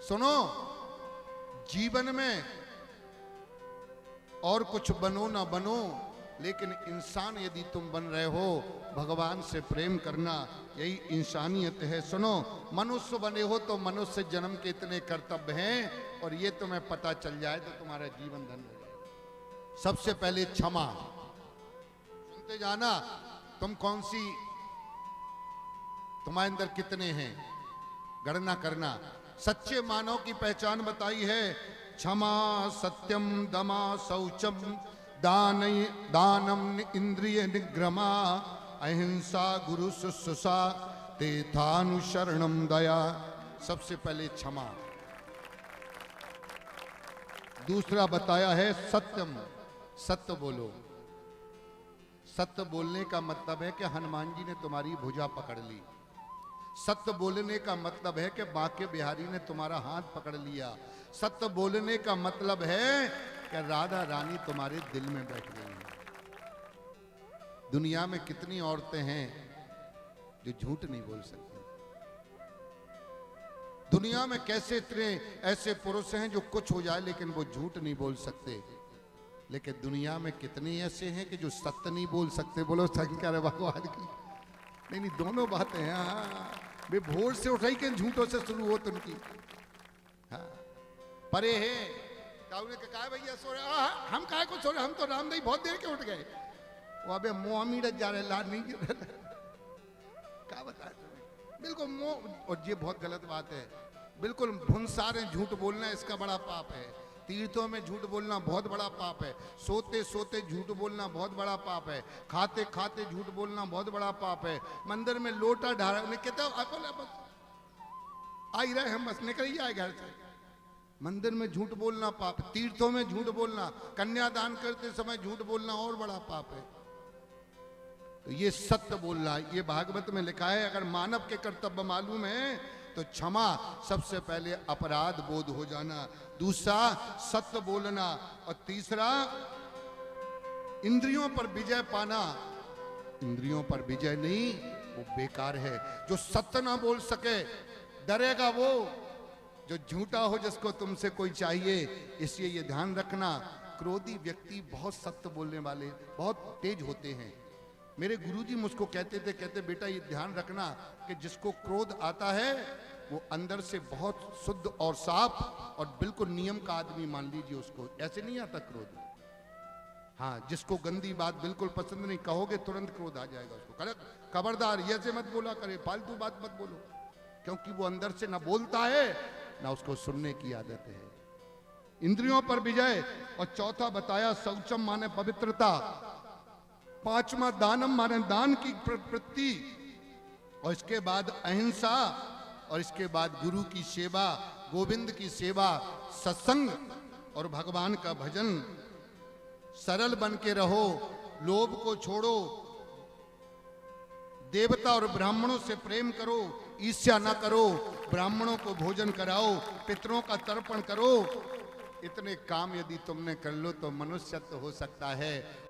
सुनो, जीवन में और कुछ बनो ना बनो, लेकिन इंसान यदि तुम बन रहे हो, भगवान से प्रेम करना, यही इंसानियत है। सुनो, मनुष्य बने हो तो मनुष्य जन्म के इतने कर्तव्य हैं, और ये तुम्हें पता चल जाए तो तुम्हारा जीवन धन्य हो जाए। सबसे पहले क्षमा। सुनते जाना, तुम कौन सी, तुम्हारे अंदर कितने हैं, गणना करना। सच्चे मानव की पहचान बताई है, क्षमा सत्यम दमा शौचम दानम इंद्रिय निग्रमा अहिंसा गुरु शुश्रूषा तेथानुशरणम दया। सबसे पहले क्षमा। दूसरा बताया है सत्यम, सत्य बोलो। सत्य बोलने का मतलब है कि हनुमान जी ने तुम्हारी भुजा पकड़ ली। सत्य बोलने का मतलब है कि बांके बिहारी ने तुम्हारा हाथ पकड़ लिया। सत्य बोलने का मतलब है कि राधा रानी तुम्हारे दिल में बैठ गई है। दुनिया में कितनी औरतें हैं जो झूठ नहीं बोल सकती। दुनिया में कैसे इतने ऐसे पुरुष हैं जो कुछ हो जाए लेकिन वो झूठ नहीं बोल सकते। लेकिन दुनिया में कितने ऐसे हैं कि जो सत्य नहीं बोल सकते। बोलो शंकर भगवान की। नहीं, दोनों बातें हैं। हाँ, वे भोर से उठाई के झूठों से शुरू हो उनकी। हाँ, परे है कहा भैया सो रहे, हम काहे को सो रहे, हम तो रामदेव बहुत देर के उठ गए। वो अबे मुंह मीड़त जा रहे, लाड नहीं गिर रहे। क्या बताए तुम्हें, बिल्कुल मुंह। और ये बहुत गलत बात है, बिल्कुल भुनसारे झूठ बोलना इसका बड़ा पाप है। तीर्थों में झूठ बोलना बहुत बड़ा पाप है। सोते सोते झूठ बोलना बहुत बड़ा पाप है। खाते खाते झूठ बोलना बहुत बड़ा पाप है। मंदिर में लोटा ढारा कहते आई रहे हम, बस निकल ही आए घर से। मंदिर में झूठ बोलना पाप। तीर्थों में झूठ बोलना, कन्यादान करते समय झूठ बोलना और बड़ा पाप है। तो ये सत्य बोलना, ये भागवत में लिखा है। अगर मानव के कर्तव्य मालूम है तो क्षमा, सबसे पहले अपराध बोध हो जाना, दूसरा सत्य बोलना, और तीसरा इंद्रियों पर विजय पाना। इंद्रियों पर विजय नहीं, वो बेकार है। जो सत्य ना बोल सके डरेगा वो जो झूठा हो, जिसको तुमसे कोई चाहिए। इसलिए ये ध्यान रखना, क्रोधी व्यक्ति बहुत सत्य बोलने वाले बहुत तेज होते हैं। मेरे गुरुजी मुझको कहते थे, कहते बेटा ये ध्यान रखना कि जिसको क्रोध आता है वो अंदर से बहुत शुद्ध और साफ और बिल्कुल नियम का आदमी मान लीजिए उसको, ऐसे नहीं आता क्रोध। हाँ, जिसको गंदी बात बिल्कुल पसंद नहीं, कहोगे तुरंत क्रोध आ जाएगा उसको। खबरदार ये से मत बोला करे, फालतू बात मत बोलो, क्योंकि वो अंदर से ना बोलता है ना उसको सुनने की आदत है। इंद्रियों पर विजय, और चौथा बताया शौचम माने पवित्रता, पांचवा दानम माने दान की प्रवृत्ति, और इसके बाद अहिंसा, और इसके बाद गुरु की सेवा, गोविंद की सेवा, सत्संग और भगवान का भजन। सरल बन के रहो, लोभ को छोड़ो, देवता और ब्राह्मणों से प्रेम करो, ईर्ष्या ना करो, ब्राह्मणों को भोजन कराओ, पितरों का तर्पण करो। इतने काम यदि तुमने कर लो तो मनुष्यत्व हो सकता है।